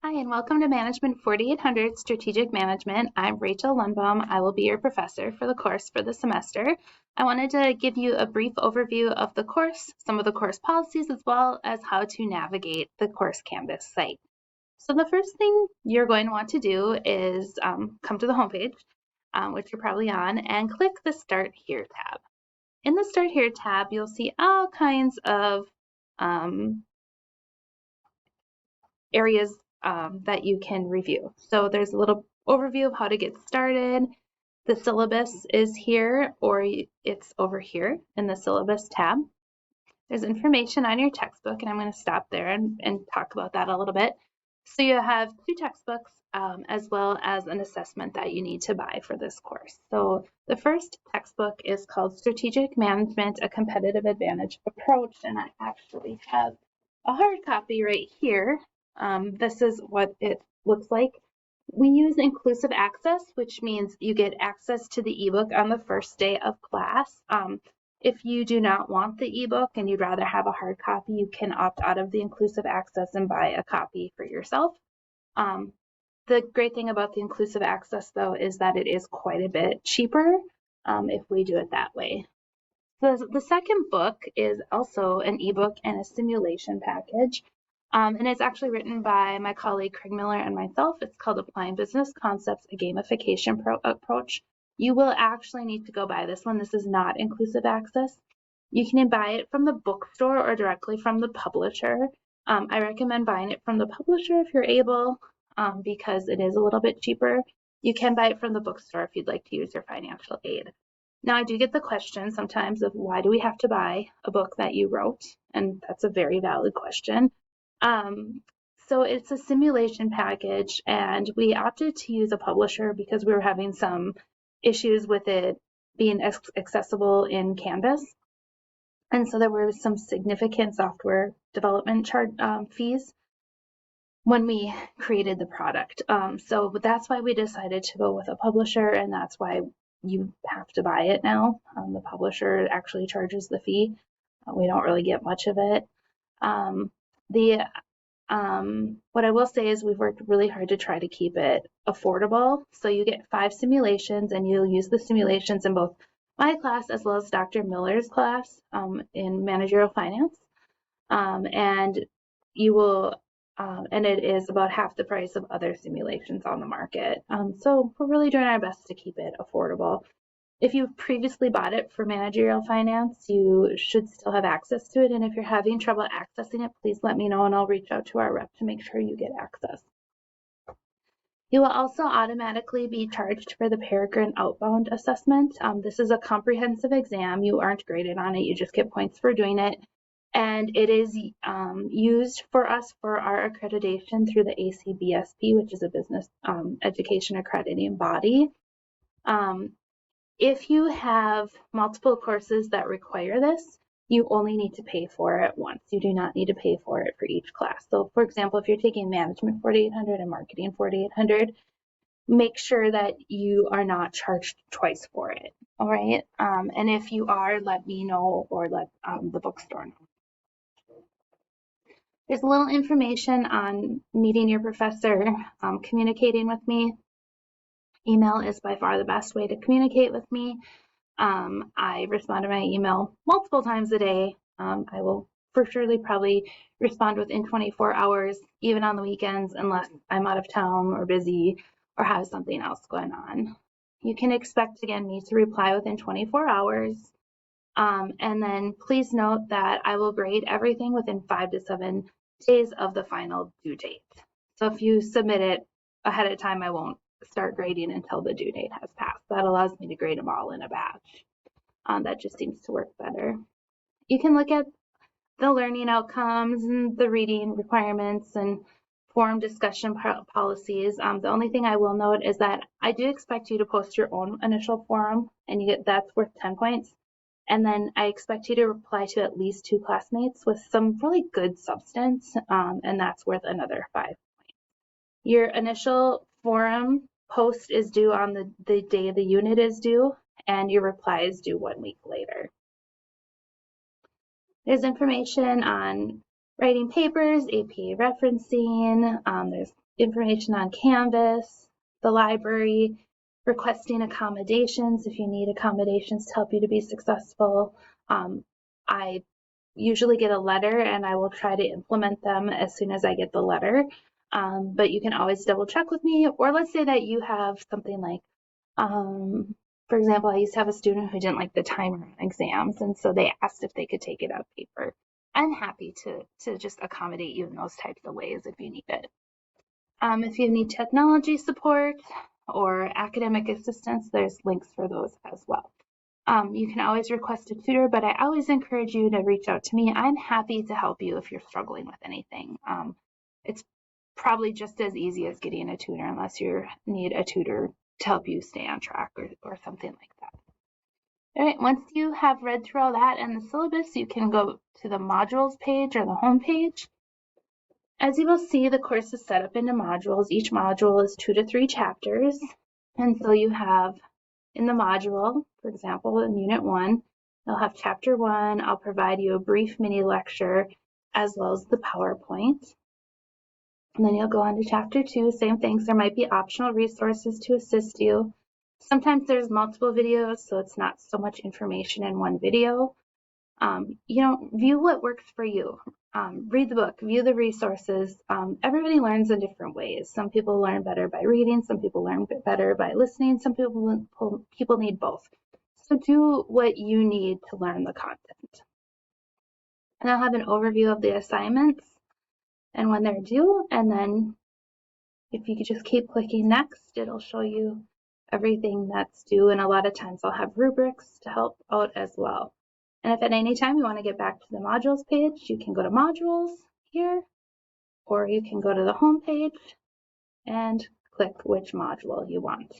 Hi, and welcome to Management 4800 Strategic Management. I'm Rachel Lundbaum. I will be your professor for the course for the semester. I wanted to give you a brief overview of the course, some of the course policies, as well as how to navigate the course Canvas site. So the first thing you're going to want to do is come to the homepage, which you're probably on, and click the Start Here tab. In the Start Here tab, you'll see all kinds of areas that you can review. So there's a little overview of how to get started. The syllabus is here, or it's over here in the syllabus tab. There's information on your textbook, and I'm going to stop there and talk about that a little bit. So you have two textbooks as well as an assessment that you need to buy for this course. So the first textbook is called Strategic Management, A Competitive Advantage Approach, and I actually have a hard copy right here. This is what it looks like. We use inclusive access, which means you get access to the ebook on the first day of class. If you do not want the ebook and you'd rather have a hard copy, you can opt out of the inclusive access and buy a copy for yourself. The great thing about the inclusive access, though, is that it is quite a bit cheaper if we do it that way. The second book is also an ebook and a simulation package. And it's actually written by my colleague Craig Miller and myself. It's called Applying Business Concepts, a Gamification Approach. You will actually need to go buy this one. This is not inclusive access. You can buy it from the bookstore or directly from the publisher. I recommend buying it from the publisher if you're able, because it is a little bit cheaper. You can buy it from the bookstore if you'd like to use your financial aid. Now, I do get the question sometimes of why do we have to buy a book that you wrote? And that's a very valid question. So it's a simulation package, and we opted to use a publisher because we were having some issues with it being accessible in Canvas. And so there were some significant software development fees when we created the product. So that's why we decided to go with a publisher, and that's why you have to buy it now. The publisher actually charges the fee. We don't really get much of it. What I will say is we've worked really hard to try to keep it affordable. So you get 5 simulations, and you'll use the simulations in both my class as well as Dr. Miller's class in managerial finance. And you will, and it is about half the price of other simulations on the market. So we're really doing our best to keep it affordable. If you've previously bought it for managerial finance, you should still have access to it. And if you're having trouble accessing it, please let me know and I'll reach out to our rep to make sure you get access. You will also automatically be charged for the Peregrine Outbound assessment. This is a comprehensive exam. You aren't graded on it. You just get points for doing it. And it is used for us for our accreditation through the ACBSP, which is a business education accrediting body. If you have multiple courses that require this, you only need to pay for it once. You do not need to pay for it for each class. So for example, if you're taking Management 4800 and Marketing 4800, make sure that you are not charged twice for it, all right? And if you are, let me know or let the bookstore know. There's a little information on meeting your professor, communicating with me. Email is by far the best way to communicate with me. I respond to my email multiple times a day. I will for surely probably respond within 24 hours, even on the weekends, unless I'm out of town or busy or have something else going on. You can expect, again, me to reply within 24 hours. And then please note that I will grade everything within 5 to 7 days of the final due date. So if you submit it ahead of time, I won't start grading until the due date has passed. That allows me to grade them all in a batch. That just seems to work better. You can look at the learning outcomes and the reading requirements and forum discussion policies. The only thing I will note is that I do expect you to post your own initial forum, and that's worth 10 points. And then I expect you to reply to at least 2 classmates with some really good substance, and that's worth another 5 points. Your initial forum post is due on the day the unit is due, and your reply is due 1 week later. There's information on writing papers, APA referencing, there's information on Canvas, the library, requesting accommodations if you need accommodations to help you to be successful. I usually get a letter and I will try to implement them as soon as I get the letter. But you can always double check with me, or let's say that you have something like, for example, I used to have a student who didn't like the timer on exams, and so they asked if they could take it on paper. I'm happy to just accommodate you in those types of ways if you need it. If you need technology support or academic assistance, there's links for those as well. You can always request a tutor, but I always encourage you to reach out to me. I'm happy to help you if you're struggling with anything. It's probably just as easy as getting a tutor unless you need a tutor to help you stay on track or something like that. All right, once you have read through all that and the syllabus, you can go to the modules page or the home page. As you will see, the course is set up into modules. Each module is 2 to 3 chapters. And so you have in the module, for example, in Unit 1, you'll have Chapter 1. I'll provide you a brief mini lecture as well as the PowerPoint. And then you'll go on to Chapter 2, same things. There might be optional resources to assist you. Sometimes there's multiple videos, so it's not so much information in one video. View what works for you. Read the book, view the resources. Everybody learns in different ways. Some people learn better by reading, some people learn better by listening, some people need both. So do what you need to learn the content. And I'll have an overview of the assignments and when they're due, and then if you could just keep clicking next, it'll show you everything that's due, and a lot of times I'll have rubrics to help out as well. And if at any time you want to get back to the modules page, you can go to modules here, or you can go to the home page and click which module you want.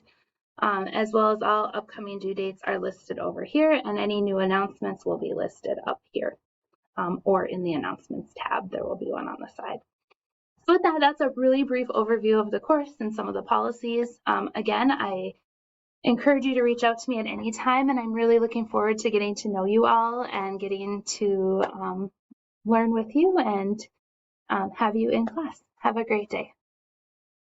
As well as all upcoming due dates are listed over here, and any new announcements will be listed up here, or in the announcements tab, there will be one on the side. So with that, that's a really brief overview of the course and some of the policies. Again, I encourage you to reach out to me at any time, and I'm really looking forward to getting to know you all and getting to learn with you and have you in class. Have a great day.